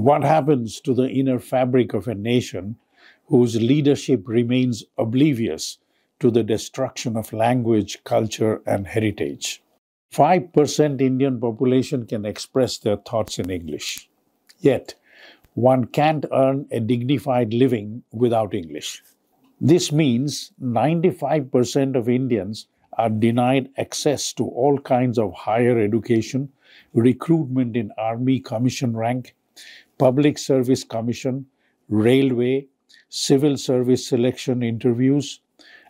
What happens to the inner fabric of a nation whose leadership remains oblivious to the destruction of language, culture, and heritage? 5% Indian population can express their thoughts in English. Yet, one can't earn a dignified living without English. This means 95% of Indians are denied access to all kinds of higher education, recruitment in army commission rank, public service commission, railway, civil service selection interviews,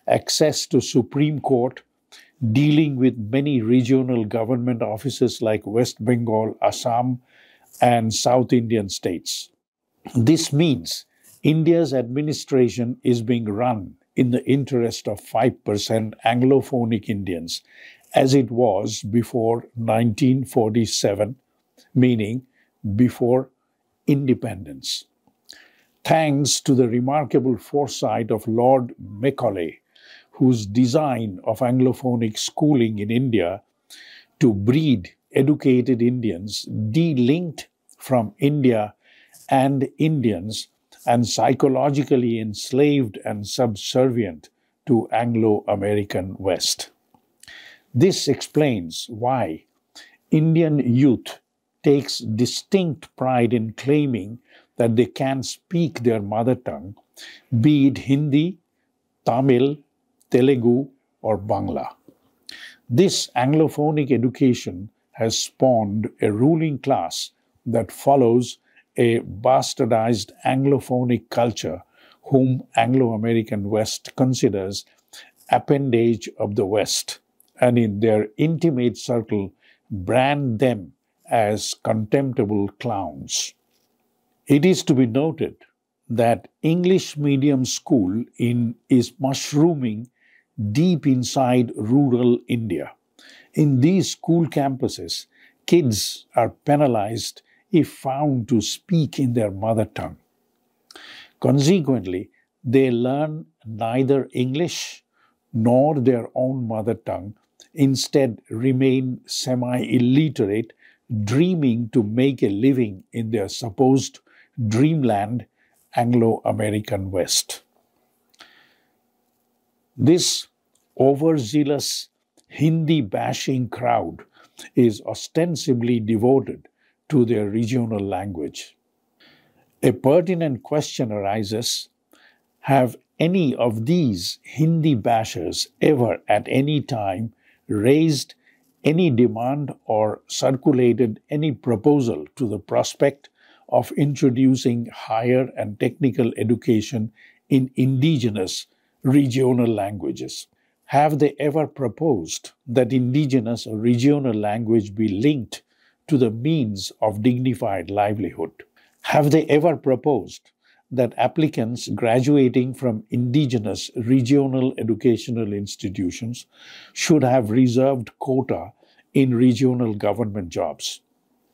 access to Supreme Court, dealing with many regional government offices like West Bengal, Assam, and South Indian states. This means India's administration is being run in the interest of 5% Anglophonic Indians, as it was before 1947, meaning before independence. Thanks to the remarkable foresight of Lord Macaulay, whose design of Anglophonic schooling in India to breed educated Indians delinked from India and Indians and psychologically enslaved and subservient to Anglo-American West. This explains why Indian youth takes distinct pride in claiming that they can speak their mother tongue, be it Hindi, Tamil, Telugu, or Bangla. This Anglophonic education has spawned a ruling class that follows a bastardized Anglophonic culture whom Anglo-American West considers appendage of the West, and in their intimate circle brand them as contemptible clowns. It is to be noted that English medium school is mushrooming deep inside rural India. In these school campuses, kids are penalized if found to speak in their mother tongue. Consequently, they learn neither English nor their own mother tongue, instead remain semi-illiterate, dreaming to make a living in their supposed dreamland, Anglo-American West. This overzealous Hindi-bashing crowd is ostensibly devoted to their regional language. A pertinent question arises: have any of these Hindi bashers ever at any time raised any demand or circulated any proposal to the prospect of introducing higher and technical education in indigenous regional languages? Have they ever proposed that indigenous or regional language be linked to the means of dignified livelihood? Have they ever proposed that applicants graduating from indigenous regional educational institutions should have reserved quota in regional government jobs?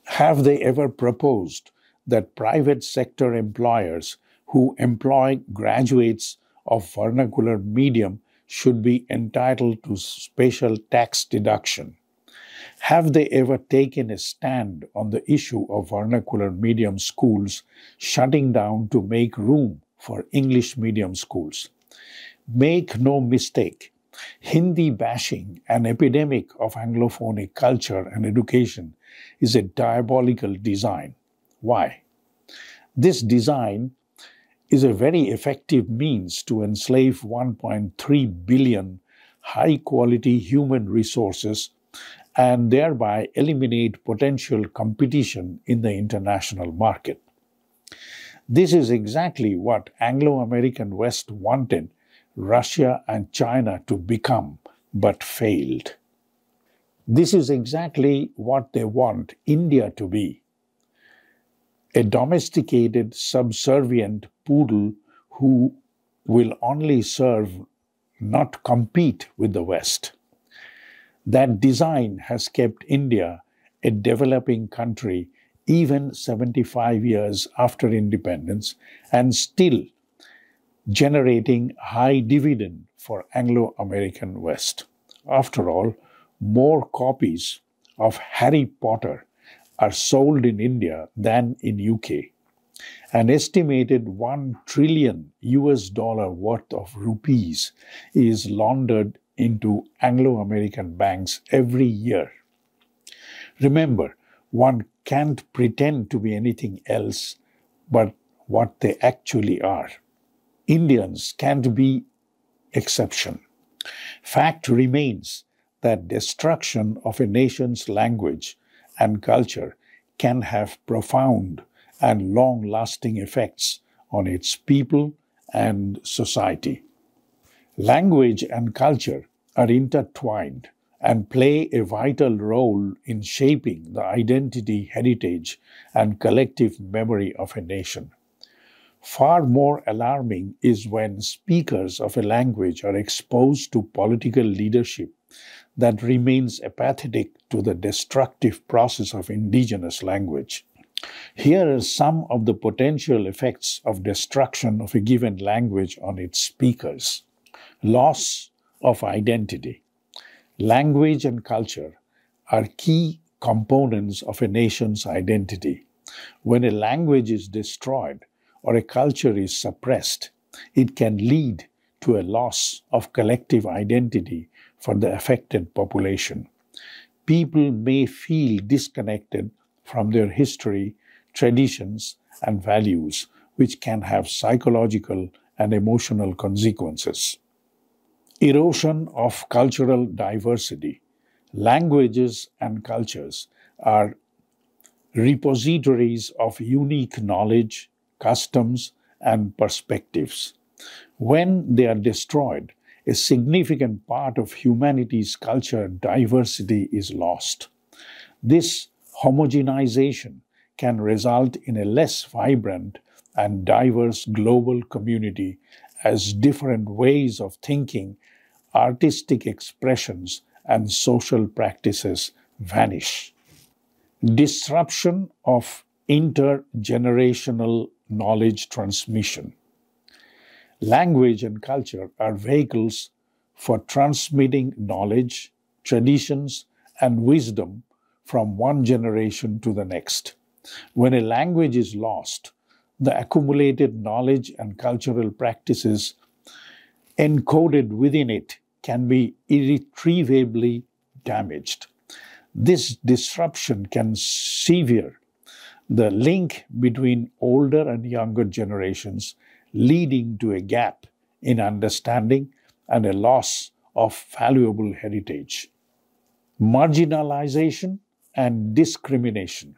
Have they ever proposed that private sector employers who employ graduates of vernacular medium should be entitled to special tax deduction? Have they ever taken a stand on the issue of vernacular medium schools shutting down to make room for English medium schools? Make no mistake, Hindi bashing, an epidemic of Anglophonic culture and education, is a diabolical design. Why? This design is a very effective means to enslave 1.3 billion high-quality human resources and thereby eliminate potential competition in the international market. This is exactly what Anglo-American West wanted Russia and China to become, but failed. This is exactly what they want India to be: a domesticated, subservient poodle who will only serve, not compete with the West. That design has kept India a developing country even 75 years after independence and still generating high dividend for Anglo-American West. After all, more copies of Harry Potter are sold in India than in UK. An estimated 1 trillion US dollar worth of rupees is laundered into Anglo-American banks every year. Remember, one can't pretend to be anything else but what they actually are. Indians can't be exception. Fact remains that destruction of a nation's language and culture can have profound and long-lasting effects on its people and society. Language and culture are intertwined and play a vital role in shaping the identity, heritage, and collective memory of a nation. Far more alarming is when speakers of a language are exposed to political leadership that remains apathetic to the destructive process of indigenous language. Here are some of the potential effects of destruction of a given language on its speakers. Loss of identity. Language and culture are key components of a nation's identity. When a language is destroyed or a culture is suppressed, it can lead to a loss of collective identity for the affected population. People may feel disconnected from their history, traditions, and values, which can have psychological and emotional consequences. Erosion of cultural diversity. Languages and cultures are repositories of unique knowledge, customs, and perspectives. When they are destroyed, a significant part of humanity's culture diversity is lost. This homogenization can result in a less vibrant and diverse global community as different ways of thinking, artistic expressions, and social practices vanish. Disruption of intergenerational knowledge transmission. Language and culture are vehicles for transmitting knowledge, traditions, and wisdom from one generation to the next. When a language is lost, the accumulated knowledge and cultural practices encoded within it can be irretrievably damaged. This disruption can sever the link between older and younger generations, leading to a gap in understanding and a loss of valuable heritage. Marginalization and discrimination.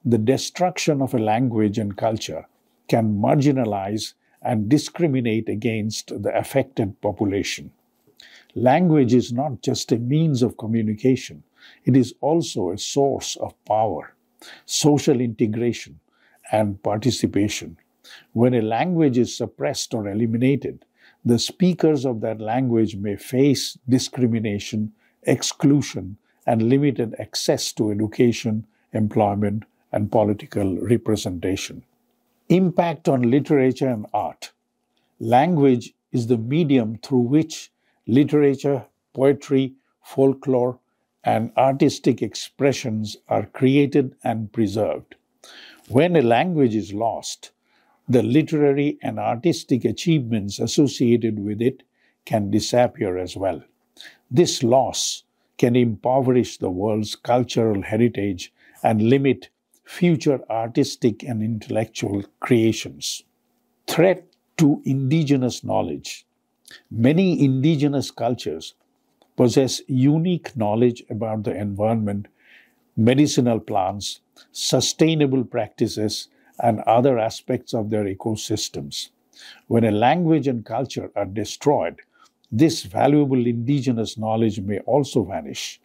The destruction of a language and culture can marginalize and discriminate against the affected population. Language is not just a means of communication, it is also a source of power, social integration, and participation. When a language is suppressed or eliminated, the speakers of that language may face discrimination, exclusion, and limited access to education, employment, and political representation. Impact on literature and art. Language is the medium through which literature, poetry, folklore, and artistic expressions are created and preserved. When a language is lost, the literary and artistic achievements associated with it can disappear as well. This loss can impoverish the world's cultural heritage and limit future artistic and intellectual creations. Threat to indigenous knowledge. Many indigenous cultures possess unique knowledge about the environment, medicinal plants, sustainable practices, and other aspects of their ecosystems. When a language and culture are destroyed, this valuable indigenous knowledge may also vanish.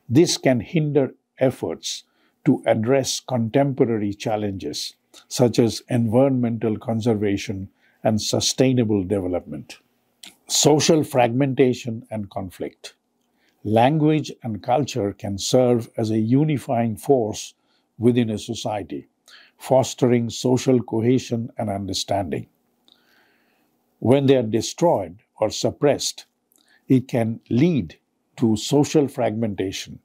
This can hinder efforts to address contemporary challenges such as environmental conservation and sustainable development. Social fragmentation and conflict. Language and culture can serve as a unifying force within a society, fostering social cohesion and understanding. When they are destroyed or suppressed, it can lead to social fragmentation,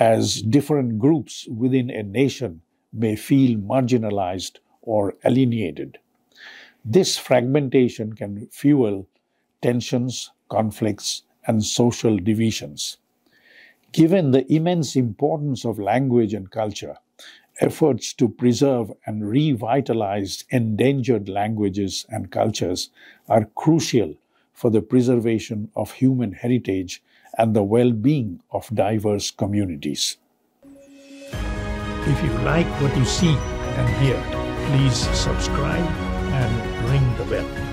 as different groups within a nation may feel marginalized or alienated. This fragmentation can fuel tensions, conflicts, and social divisions. Given the immense importance of language and culture, efforts to preserve and revitalize endangered languages and cultures are crucial for the preservation of human heritage and the well-being of diverse communities. If you like what you see and hear, please subscribe and ring the bell.